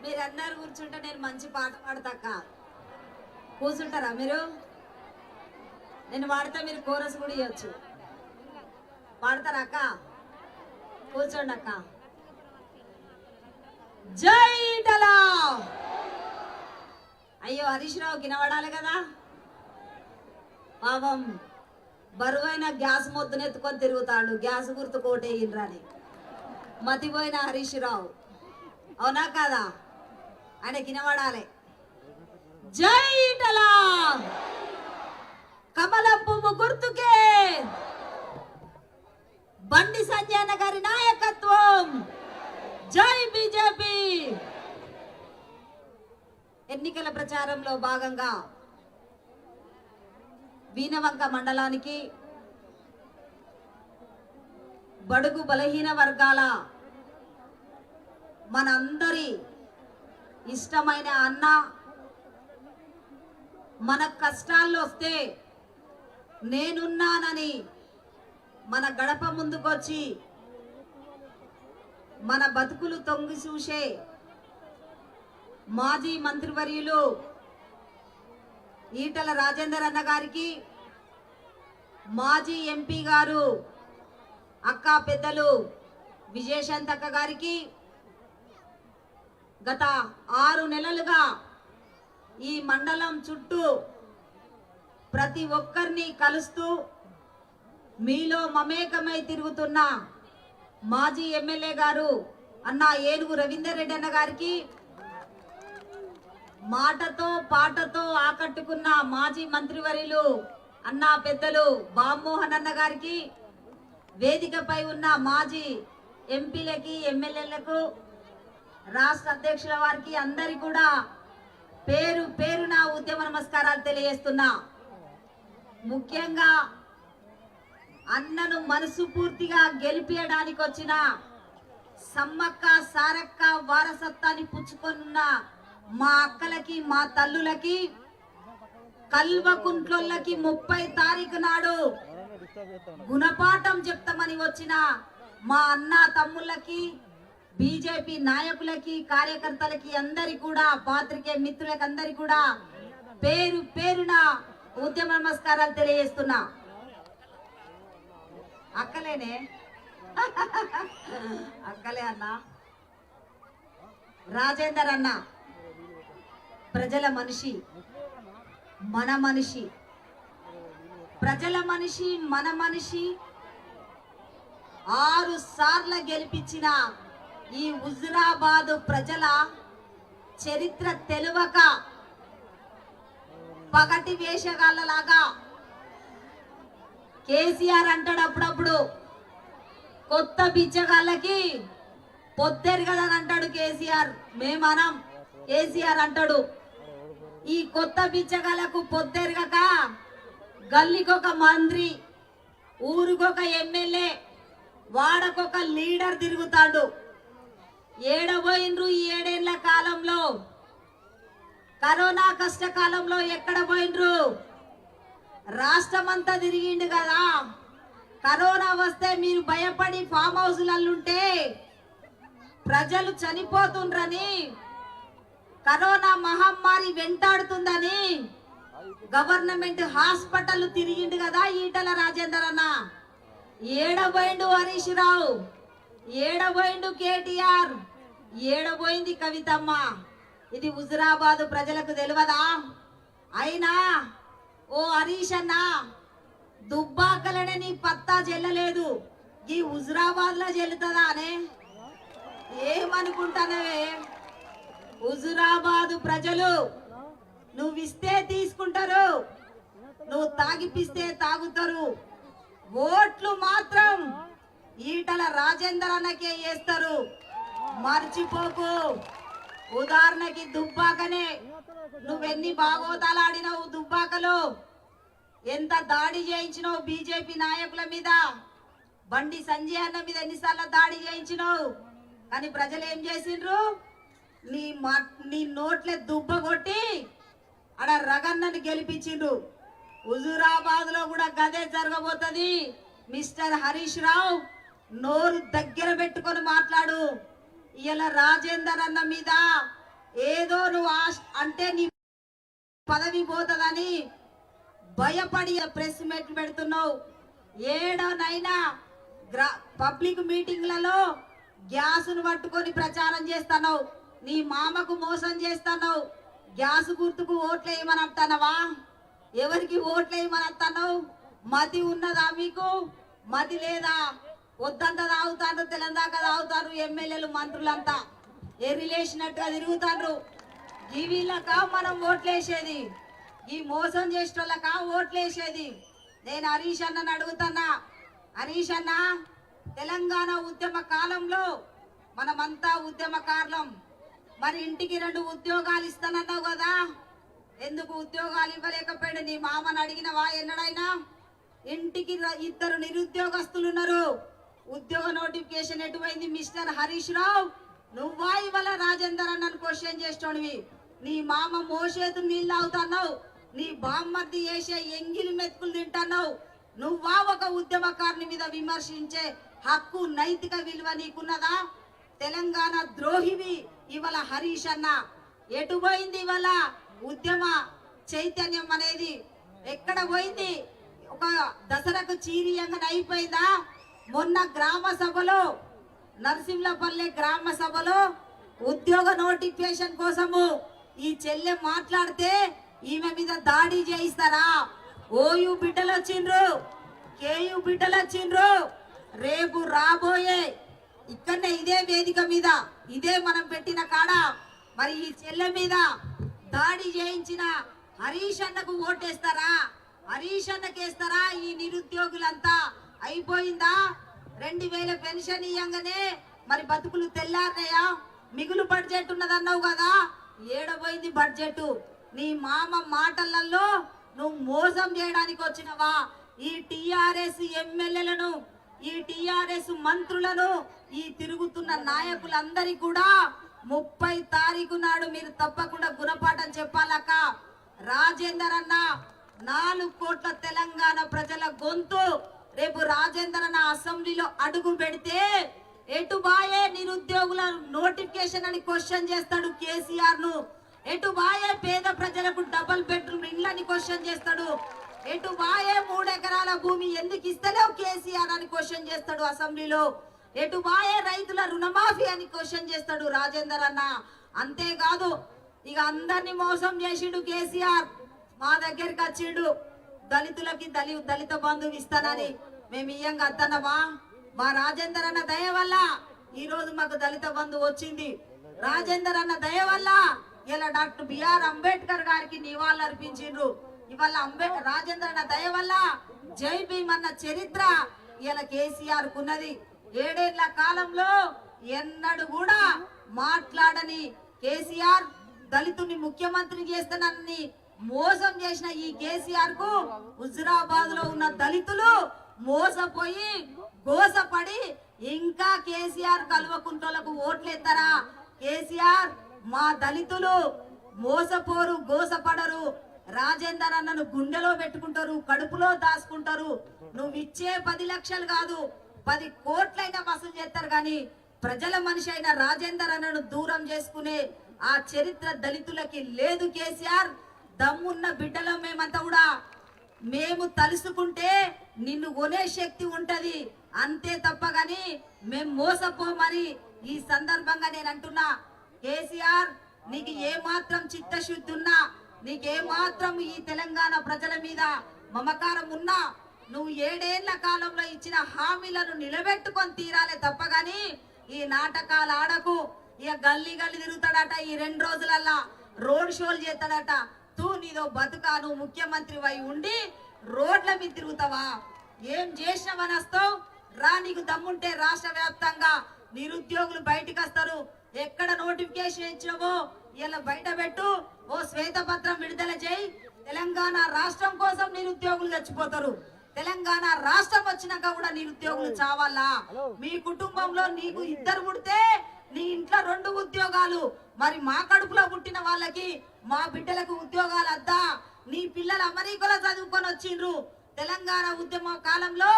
మీరందరూ కూర్చుంటే నేను మంచి పాట పాడతాక కూర్చుంటారా మీరు? నేను పాడితే మీరు కోరస్ కూడా ఇవ్వచ్చు. పాడతారా అక్క? కూర్చోండి అక్క. జై ఈటలా. అయ్యో హరీష్ రావు గినవడాలి కదా పాపం, బరువైన గ్యాస్ మొద్దునెత్తుకొని తిరుగుతాడు, గ్యాస్ గుర్తు కోటేయిండ్రని. మతిపోయిన హరీష్ రావు, అవునా కాదా? ఆయన గినవడాలి. జై ఈటలా, కమల పువ్వు గుర్తుకే బండి సంజయ్ గారి నాయకత్వం. జై బీజేపీ. ఎన్నికల ప్రచారంలో భాగంగా వీణవంక మండలానికి బడుగు బలహీన వర్గాల మనందరి ఇష్టమైన అన్న, మన కష్టాల్లో వస్తే నేనున్నానని మన గడప ముందుకొచ్చి మన బతుకులు తొంగి చూసే మాజీ మంత్రివర్యులు ఈటల రాజేందర్ అన్న గారికి, మాజీ ఎంపీ గారు అక్క పెద్దలు విజయశాంతక్క గారికి గత 6 నెలలుగా ఈ మండలం చుట్టూ ప్రతి ఒక్కరిని కలుస్తూ మీలో మమేకమై తిరుగుతున్న మాజీ ఎమ్మెల్యే గారు అన్న ఏనుగు రవీందర్ రెడ్డి అన్న గారికి, మాటతో పాటతో ఆకట్టుకున్న మాజీ మంత్రివర్యులు అన్న పెద్దలు బామ్మోహన్ అన్న గారికి, వేదికపై ఉన్న మాజీ ఎంపీలకి ఎమ్మెల్యేలకు, రాష్ట్ర అధ్యక్షుల వారికి అందరి కూడా పేరు పేరున ఉద్యమ నమస్కారాలు తెలియజేస్తున్నా. ముఖ్యంగా అన్నను మనసు పూర్తిగా గెలిపించడానికి వచ్చిన సమ్మక్క సారక్క వారసత్వాన్ని పుచ్చుకొనున్న మా అక్కలకి, మా తల్లులకి, కల్వకుంట్లకి 30 తారీఖు నాడు గుణపాఠం చెప్తామని వచ్చిన మా అన్న తమ్ముళ్ళకి, బీజేపీ నాయకులకి, కార్యకర్తలకి అందరి కూడా, పాత్రికేయ మిత్రులకి అందరి కూడా పేరు పేరున ఉద్యమ నమస్కారాలు తెలియజేస్తున్నా. అక్కలేనే అక్కలే అన్న. రాజేందర్ అన్న ప్రజల మనిషి, మన మనిషి, ప్రజల మనిషి, మన మనిషి. 6 సార్లు గెలిపించిన ఈ హుజురాబాద్ ప్రజల చరిత్ర తెలువక పగటి వేషగాళ్ళలాగా కేసీఆర్ అంటాడు అప్పుడప్పుడు, కొత్త బిచ్చగాళ్ళకి పొత్తెరగదని అంటాడు కేసీఆర్. మేమనం, కేసీఆర్ అంటాడు. ఈ కొత్త బిచ్చగాళ్ళకు పొత్తెరగక గల్లీకొక మంత్రి, ఊరికొక ఎమ్మెల్యే, వాడకొక లీడర్ తిరుగుతాడు. ఏడబోయినరు ఈ 7 ఏళ్ల కాలంలో? కరోనా కష్టకాలంలో ఎక్కడ పోయినరు? రాష్ట్రమంతా తిరిగిండు కదా. కరోనా వస్తే మీరు భయపడి ఫామ్ హౌస్లల్లుంటే ప్రజలు చనిపోతుండ్రని, కరోనా మహమ్మారి వెంటాడుతుందని గవర్నమెంట్ హాస్పిటల్ తిరిగిండు కదా ఈటల రాజేందర్ అన్న. ఏడబోయిండు హరీష్ రావు, ఏడబోయిండు కేటీఆర్, ఏడబోయింది కవితమ్మ. ఇది హుజురాబాద్ ప్రజలకు తెలియదా? అయినా ఓ హరీష్ అన్న, దుబ్బాకలనే నీ పత్తా చెల్లలేదు, ఈ హుజురాబాద్ లో చెల్లుతుందా అనే ఏమనుకుంటానవే? హుజురాబాద్ ప్రజలు నువ్విస్తే తీసుకుంటారు, నువ్వు తాగిపిస్తే తాగుతారు. ఓట్లు మాత్రం ఈటల రాజేందర్ అన్నకే వేస్తారు, మర్చిపోకు. ఉదాహరణకి దుబ్బాకనే నువ్వెన్ని బాగోతాలు ఆడినావు, దుబ్బాకలో ఎంత దాడి చేయించినావు బీజేపీ నాయకుల మీద, బండి సంజయ్ అన్న మీద ఎన్నిసార్లు దాడి చేయించినావు. కానీ ప్రజలు ఏం చేసిండ్రు? నీ నోట్లే దుబ్బ కొట్టి ఆడ రగన్నని గెలిపించిండ్రు. హుజూరాబాద్ లో కూడా గదే జరగబోతుంది. మిస్టర్ హరీష్ రావు, నోరు దగ్గర పెట్టుకొని మాట్లాడు. ఇలా రాజేందర్ అన్న మీద ఏదో నువ్వు అంటే నీ పదవి పోతుందని భయపడి ప్రెస్ మీట్ పెడుతున్నావు. ఏడోనైనా పబ్లిక్ మీటింగ్లలో గ్యాసును పట్టుకొని ప్రచారం చేస్తున్నావు. నీ మామకు మోసం చేస్తున్నావు. గ్యాస్ గుర్తుకు ఓట్లు వేయమని అంటున్నావా? ఎవరికి ఓట్లు వేయమని అంటున్నావు? మతి ఉన్నదా మీకు? మతి లేదా? వద్దంతా తాగుతారు, తెలంగాణ తాగుతారు ఎమ్మెల్యేలు మంత్రులంతా ఏ రిలేషనట్టుగా తిరుగుతారు. ఈ వీళ్ళక మనం ఓట్లేసేది, ఈ మోసం చేసేటోళ్ళక ఓట్లేసేది. నేను హరీష్ అన్నని అడుగుతున్నా, హరీష్ అన్న, తెలంగాణ ఉద్యమ కాలంలో మనమంతా ఉద్యమకారులం. మరి ఇంటికి 2 ఉద్యోగాలు ఇస్తానన్నావు కదా, ఎందుకు ఉద్యోగాలు ఇవ్వలేకపోయాడు? నీ మామని అడిగినవా ఎన్నడైనా? ఇంటికి 2 నిరుద్యోగస్తులు ఉన్నారు. ఉద్యోగ నోటిఫికేషన్ ఎటువైంది మిస్టర్ హరీష్ రావు? నువ్వా ఇవాళ రాజేందర్ అన్నను క్వశ్చన్ చేస్తోనివి? నీ మామ మోసేతు నీళ్ళు అవుతున్నావు, నీ బామ్మర్ది చేసే ఎంగిలి మెతుకులు తింటున్నావు. నువ్వా ఒక ఉద్యమకారుని మీద విమర్శించే హక్కు, నైతిక విలువ నీకున్నదా? తెలంగాణ ద్రోహివి ఇవాళ హరీష్ అన్న. ఎటు పోయింది ఇవాళ ఉద్యమ చైతన్యం అనేది? ఎక్కడ పోయింది? ఒక దసరాకు చీరియంగా అయిపోయిందా? మొన్న గ్రామ సభలో, నరసింహపల్లె గ్రామ సభలో ఉద్యోగ నోటిఫికేషన్ కోసము ఈ చెల్లె మాట్లాడితే ఈమె మీద దాడి చేయిస్తారా? ఓయూ బిడ్డలు వచ్చిండ్రు, కేయూ బిడ్డలు వచ్చిండ్రు. రేపు రాబోయే ఇక్కడనే ఇదే వేదిక మీద, ఇదే మనం పెట్టిన కాడ మరి ఈ చెల్లె మీద దాడి చేయించిన హరీష్ అన్నకు ఓటేస్తారా? హరీష్ అన్నకేస్తారా? ఈ నిరుద్యోగులంతా అయిపోయిందా? 2000 పెన్షన్ ఇయ్యంగానే మరి బతుకులు తెల్లారనయా? మిగులు బడ్జెట్ ఉన్నదన్నావు కదా, ఏడబోయింది బడ్జెట్? నీ మామ మాటలలో నువ్వు మోసం చేయడానికి వచ్చినవా? ఈ టిఆర్ఎస్ ఎమ్మెల్యేలను, ఈ టిఆర్ఎస్ మంత్రులను, ఈ తిరుగుతున్న నాయకులందరికీ కూడా 30 తారీఖు నాడు మీరు తప్పకుండా గుణపాఠం చెప్పాలక్క. రాజేందర్ అన్న 4 కోట్ల తెలంగాణ ప్రజల గొంతు. రేపు రాజేందర్ అన్న అసెంబ్లీలో అడుగు పెడితే ఎటు బాయే నిరుద్యోగుల నోటిఫికేషన్ అని క్వశ్చన్ చేస్తాడు కేసీఆర్ ను. ఎటు బాయే పేద ప్రజలకు డబుల్ బెడ్రూమ్ ఇండ్లని క్వశ్చన్ చేస్తాడు. ఎటు బాయే 3 ఎకరాల భూమి ఎందుకు ఇస్తలేవు కేసీఆర్ అని క్వశ్చన్ చేస్తాడు అసెంబ్లీలో. ఎటు బాయే రైతుల రుణమాఫీ అని క్వశ్చన్ చేస్తాడు రాజేందర్ అన్న. అంతేకాదు ఇక అందరినీ మోసం చేసిండు కేసీఆర్. మా దగ్గరికి వచ్చిండు, దళితులకి దళిత బంధువు ఇస్తానని. మేము ఇయ్యంగా అత్తన్నమా? మా రాజేందర్ అన్న దయ వల్ల ఈ రోజు మాకు దళిత బంధువు వచ్చింది. రాజేందర్ అన్న దయ వల్ల ఇలా డాక్టర్ బిఆర్ అంబేద్కర్ గారికి నివాళులు అర్పించిండ్రు. ఇవాళ రాజేందర్ అన్న దయ వల్ల జై భీమ్ అన్న చరిత్ర ఇలా కేసీఆర్ కున్నది. 7 ఏళ్ల కాలంలో ఎన్నడూ కూడా మాట్లాడని కేసీఆర్ దళితుని ముఖ్యమంత్రి చేస్తానని మోసం చేసిన ఈ కేసీఆర్ కు హుజురాబాద్ లో ఉన్న దళితులు మోసపోయి గోసపడి ఇంకా కేసీఆర్ కల్వకుంటోలకు ఓట్లేస్తారా? కేసీఆర్ మా దళితులు మోసపోరు, గోసపడరు. రాజేందర్ అన్నను గుండెలో పెట్టుకుంటారు, కడుపులో దాచుకుంటారు. నువ్వు ఇచ్చే 10 లక్షలు కాదు, 10 కోట్లైనా వసూలు చేస్తారు కానీ ప్రజల మనిషి అయిన రాజేందర్ అన్నను దూరం చేసుకునే ఆ చరిత్ర దళితులకి లేదు. కేసీఆర్ దమ్మున్న బిడ్డలో మేమంతా కూడా, మేము తలుసుకుంటే నిన్ను కొనే శక్తి ఉంటది అంతే తప్ప గాని మేము మోసపోమని ఈ సందర్భంగా నేను అంటున్నా. కేసీఆర్ నీకు ఏ మాత్రం చిత్తశుద్ధి ఉన్నా, నీకే మాత్రం ఈ తెలంగాణ ప్రజల మీద మమకారం ఉన్నా, నువ్వు 7 ఏళ్ల కాలంలో ఇచ్చిన హామీలను నిలబెట్టుకొని తీరాలే తప్ప గాని ఈ నాటకాలు ఆడకు. ఇక గల్లీ గల్లీ తిరుగుతాడట, ఈ 2 రోజులల్లా రోడ్ షోలు చేస్తాడట. తూ నీదో బతుకా, నువ్వు ముఖ్యమంత్రి వై ఉండి రోడ్ల మీద తిరుగుతావా? ఏం చేసినావని వస్తావు? రా, నీకు దమ్ముంటే రాష్ట్ర వ్యాప్తంగా నిరుద్యోగులు బయటికి వస్తారు. ఎక్కడ నోటిఫికేషన్ ఇచ్చినావో ఇలా బయట పెట్టు. ఓ శ్వేతపత్రం విడుదల చేయి. తెలంగాణ రాష్ట్రం కోసం నిరుద్యోగులు చచ్చిపోతారు. తెలంగాణ రాష్ట్రం వచ్చినాక కూడా నిరుద్యోగులు చావాలా? మీ కుటుంబంలో నీకు 2 పుడితే నీ ఇంట్లో 2 ఉద్యోగాలు, మరి మా కడుపులో పుట్టిన వాళ్ళకి, మా బిడ్డలకు ఉద్యోగాలు వద్దా? నీ పిల్లలు అమెరికాలో చదువుకొని వచ్చిండ్రు. తెలంగాణ ఉద్యమ కాలంలో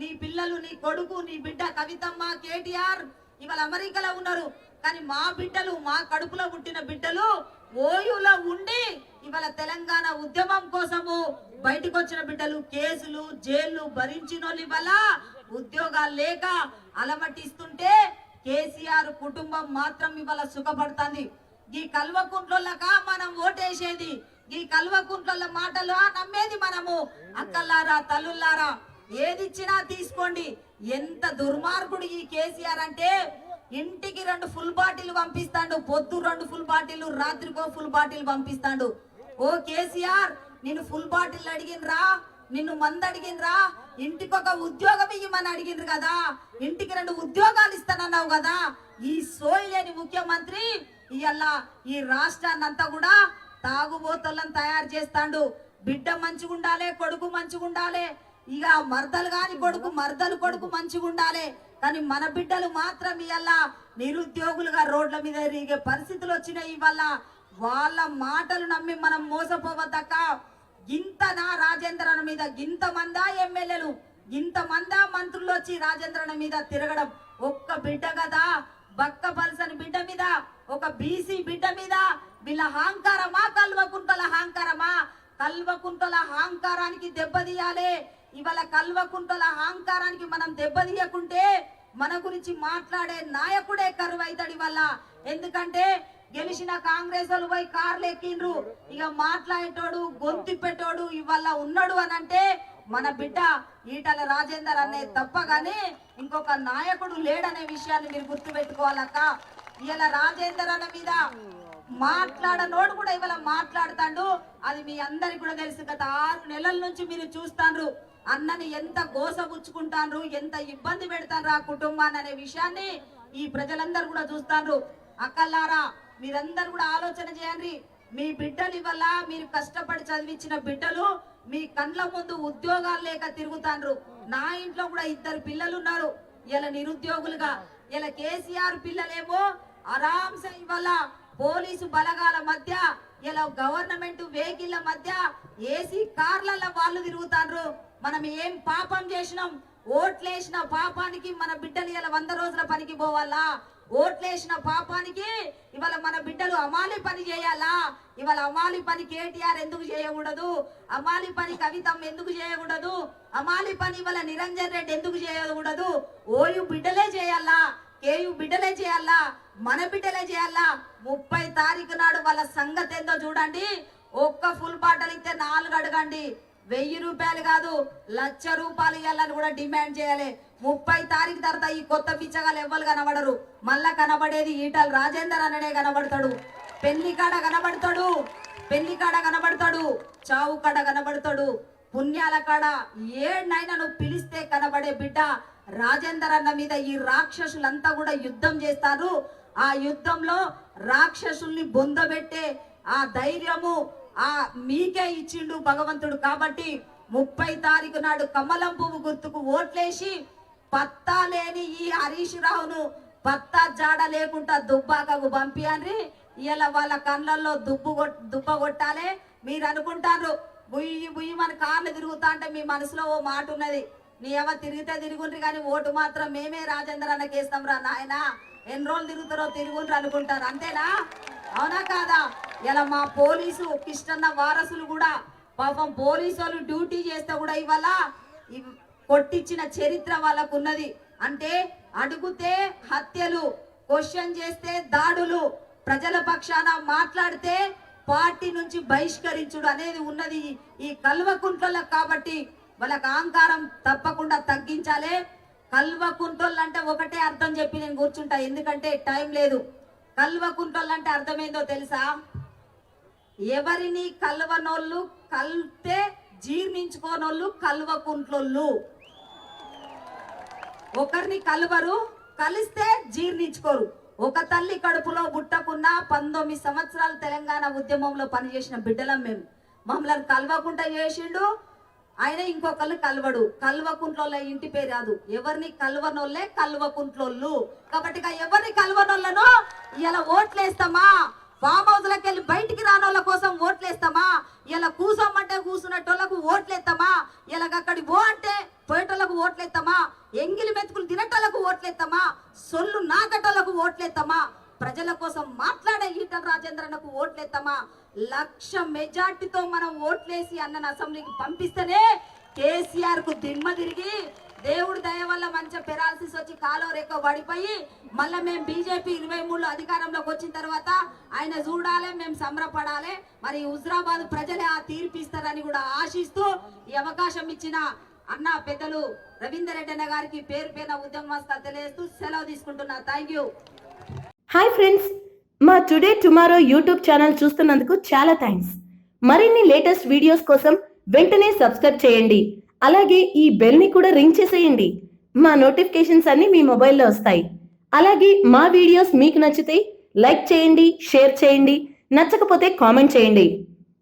నీ పిల్లలు, నీ కొడుకు, నీ బిడ్డ కవితమ్మ, కేటీఆర్ ఇవాళ అమెరికాలో ఉన్నారు. కానీ మా బిడ్డలు, మా కడుపులో పుట్టిన బిడ్డలు ఓయూలో ఉండి ఇవాళ తెలంగాణ ఉద్యమం కోసము బయటకు వచ్చిన బిడ్డలు కేసులు జైళ్లు భరించిన వాళ్ళు ఇవాళ ఉద్యోగాలు లేక అలమటిస్తుంటే కేసీఆర్ కుటుంబం మాత్రం ఇవాళ సుఖపడుతుంది. ఈ కల్వకుంట్లక మనం ఓటేసేది, ఈ కల్వకుంట్ల మాటలు నమ్మేది మనము. అక్కలారా తల్లులారా ఏదిచ్చినా తీసుకోండి. ఎంత దుర్మార్గుడు ఈ కేసీఆర్ అంటే ఇంటికి 2 ఫుల్ బాటిల్ పంపిస్తాడు, పొద్దు 2 ఫుల్ బాటిల్, రాత్రికో ఫుల్ బాటిల్ పంపిస్తాడు. ఓ కేసీఆర్ నిన్ను ఫుల్ బాటిల్ అడిగినరా, నిన్ను మంది అడిగినరా, ఇంటికి ఒక ఉద్యోగం ఇవ్వమని అడిగినరు కదా, ఇంటికి 2 ఉద్యోగాలు ఇస్తానన్నావు కదా. ఈ సోయి లేని ముఖ్యమంత్రి ఇవాళ ఈ రాష్ట్రాన్ని అంతా కూడా తాగుబోతులను తయారు చేస్తాడు. బిడ్డ మంచిగా ఉండాలి, కొడుకు మంచిగా ఉండాలి, ఇక మర్దలు కాని కొడుకు మర్దలు కొడుకు మంచిగా ఉండాలి. కానీ మన బిడ్డలు మాత్రం ఇవాళ నిరుద్యోగులుగా రోడ్ల మీద తిరిగే పరిస్థితులు వచ్చినాయి. ఇవాళ వాళ్ళ మాటలు నమ్మి మనం మోసపోవద్దక్క. గింతనా రాజేంద్రన మీద గింతమందా ఎమ్మెల్యేలు, గింతమందా మంత్రులు వచ్చి రాజేంద్రన మీద తిరగడం. ఒక్క బిడ్డ కదా, బక్క పల్సని బిడ్డ మీద, ఒక బీసీ బిడ్డ మీద వీళ్ళ అహంకారమా, కల్వకుంట్ల అహంకారమా? కల్వకుంట్ల అహంకారానికి దెబ్బతీయాలి. ఇవాళ కల్వకుంట్ల అహంకారానికి మనం దెబ్బతీయకుంటే మన గురించి మాట్లాడే నాయకుడే కరువు అవుతాడు ఇవాళ. ఎందుకంటే గెలిచిన కాంగ్రెస్ వాళ్ళు పోయి కార్లు ఎక్కిండ్రు, ఇక మాట్లాడేటోడు గొంతు పెట్టోడు ఇవాళ ఉన్నాడు అని అంటే మన బిడ్డ ఈటల రాజేందర్ అనే తప్ప గానీ ఇంకొక నాయకుడు లేడనే విషయాన్ని మీరు గుర్తు పెట్టుకోవాలక్క. ఇలా రాజేందర్ అన్న మీద మాట్లాడనోడు కూడా ఇవాళ మాట్లాడుతాడు. అది మీ అందరికి కూడా తెలుసు. గత 6 నెలల నుంచి మీరు చూస్తాండ్రు అన్నని ఎంత గోసపుచ్చుకుంటాండ్రు, ఎంత ఇబ్బంది పెడతాండ్రు ఆ కుటుంబాన్ని అనే విషయాన్ని ఈ ప్రజలందరూ కూడా చూస్తాండ్రు. అక్కలారా మీరందరూ కూడా ఆలోచన చేయండి. మీ బిడ్డలు ఇవాళ మీరు కష్టపడి చదివించిన బిడ్డలు మీ కండ్ల ముందు ఉద్యోగాలు లేక తిరుగుతాండ్రు. నా ఇంట్లో కూడా 2 పిల్లలు ఉన్నారు ఇలా నిరుద్యోగులుగా. ఇలా కేసీఆర్ పిల్లలేమో ఆరాంసే ఇవాళ పోలీసు బలగాల మధ్య, ఇలా గవర్నమెంట్ వెహికల్ల మధ్య ఏసీ కార్లలో వాళ్ళు తిరుగుతాండ్రు. మనం ఏం పాపం చేసినాం? ఓట్లేసిన పాపానికి మన బిడ్డలు ఇలా 100 రోజుల పనికి పోవాలా? ఓట్లేసిన పాపానికి ఇవాళ మన బిడ్డలు అమాలి పని చేయాలా? ఇవాళ అమాలి పని కేటీఆర్ ఎందుకు చేయకూడదు? అమాలి పని కవితమ్మ ఎందుకు చేయకూడదు? అమాలి పని ఇవాళ నిరంజన్ రెడ్డి ఎందుకు చేయకూడదు? ఓయు బిడ్డలే చేయాలా, కేయు బిడ్డలే చేయాలా, మన బిడ్డలే చేయాలా? 30 తారీఖు నాడు వాళ్ళ సంగతి ఏందో చూడండి. ఒక్క ఫుల్ బాటల్ ఇస్తే 4 అడగండి. 1000 రూపాయలు కాదు, 1,00,000 రూపాయలు ఇవ్వాలని కూడా డిమాండ్ చేయాలి. 30 తారీఖు తర్వాత ఈ కొత్త పిచ్చగాలు ఎవ్వరు కనబడరు. మళ్ళా కనబడేది ఈటల రాజేందర్ అన్ననే కనబడతాడు. పెళ్లి కాడ కనబడతాడు, చావు కాడ కనబడతాడు, పుణ్యాల కాడ ఏడైనా నువ్వు పిలిస్తే కనబడే బిడ్డ రాజేందర్ అన్న మీద ఈ రాక్షసులంతా కూడా యుద్ధం చేస్తారు. ఆ యుద్ధంలో రాక్షసుల్ని బొందబెట్టే ఆ ధైర్యము మీకే ఇచ్చిండు భగవంతుడు. కాబట్టి 30 తారీఖు నాడు కమలం పువ్వు గుర్తుకు ఓట్లేసి పత్తా లేని ఈ హరీష్ రావును పత్తా జాడ లేకుండా దుబ్బాకకు పంపియండి. ఇలా వాళ్ళ కళ్ళల్లో దుబ్బ కొట్టాలి. మీరు అనుకుంటారు బుయ్యి బుయ్యి మన కార్లు తిరుగుతా అంటే మీ మనసులో ఓ మాట ఉన్నది, నీ ఏమో తిరిగితే తిరుగుండ్రి కానీ ఓటు మాత్రం మేమే రాజేందర్ అన్నకి వేస్తాం రా నాయన, ఎన్ని రోజులు తిరుగుతారో తిరుగుండ్రు అనుకుంటారు. అంతేనా? అవునా కాదా? ఇలా మా పోలీసు కిష్టన్న వారసులు కూడా పాపం పోలీసు వాళ్ళు డ్యూటీ చేస్తే కూడా ఇవాళ కొట్టించిన చరిత్ర వాళ్ళకు ఉన్నది. అంటే అడుగుతే హత్యలు, క్వశ్చన్ చేస్తే దాడులు, ప్రజల పక్షాన మాట్లాడితే పార్టీ నుంచి బహిష్కరించుడు అనేది ఉన్నది ఈ కల్వకుంట్లకు. కాబట్టి వాళ్ళకి అహంకారం తప్పకుండా తగ్గించాలి. కల్వకుంట్ల అంటే ఒకటే అర్థం చెప్పి నేను కూర్చుంటా, ఎందుకంటే టైం లేదు. కల్వకుంట్ల అంటే అర్థమేందో తెలుసా? ఎవరిని కల్వనోళ్ళు, కలితే జీర్ణించుకోనోళ్ళు కల్వకుంట్లోళ్ళు. ఒకరిని కలవరు, కలిస్తే జీర్ణించుకోరు. ఒక తల్లి కడుపులో పుట్టకున్నా 19 సంవత్సరాలు తెలంగాణ ఉద్యమంలో పనిచేసిన బిడ్డలం మేము. మమ్మల్ని కలవకుండా చేసిండు ఆయన, ఇంకొకళ్ళు కలవడు. కల్వకుంట్ల ఇంటి పేరు కాదు, ఎవరిని కల్వనోళ్ళే కల్వకుంట్లోళ్ళు. కాబట్టి ఎవరిని కల్వనోళ్ళనో ఇలా ఓట్లేస్తామా? ఫామ్ హౌస్లకి వెళ్ళి బయటికి రానోళ్ళ కోసం ఓట్లేస్తామా? ఇలా కూసోమంటే కూసున్నట్టోళ్ళకు ఓట్లేస్తామా? ఇలా అక్కడి ఓ అంటే పోయేటోళ్ళకు ఓట్లేస్తామా? ఎంగిలి మెతుకులు తినటోళ్ళకు ఓట్లేస్తామా? సొల్లు నాకటోళ్ళకు ఓట్లేస్తామా? ప్రజల కోసం మాట్లాడే ఈటల రాజేంద్రన్నకు ఓట్లేస్తామా 1,00,000 మెజార్టీతో మనం ఓట్లేసి అన్నను అసెంబ్లీకి పంపిస్తేనే కేసీఆర్ కు దిమ్మ తిరిగి దేవుడి దయ వల్ల మంచి పెరాలసిస్ వచ్చి కాలో రేఖ పడిపోయి మళ్ళీ మేము బీజేపీ 23లో అధికారంలోకి వచ్చిన తర్వాత ఆయన చూడాలి, మేము సంబరపడాలి. మరి హుజరాబాద్ ప్రజలే ఆ తీర్పిస్తారని కూడా ఆశిస్తూ ఈ అవకాశం ఇచ్చిన అన్న పెద్దలు రవీందర్ రెడ్డి అన్న గారికి పేరు పేరున ఉద్యమస్తులు తెలియజేస్తూ సెలవు తీసుకుంటున్నా. Thank you. హాయ్ ఫ్రెండ్స్, మా టుడే టుమారో యూట్యూబ్ ఛానల్ చూస్తున్నందుకు చాలా థ్యాంక్స్. మరిన్ని లేటెస్ట్ వీడియోస్ కోసం వెంటనే సబ్స్క్రైబ్ చేయండి. అలాగే ఈ బెల్ ని కూడా రింగ్ చేసేయండి. మా నోటిఫికేషన్స్ అన్ని మీ మొబైల్లో వస్తాయి. అలాగే మా వీడియోస్ మీకు నచ్చితే లైక్ చేయండి, షేర్ చేయండి, నచ్చకపోతే కామెంట్ చేయండి.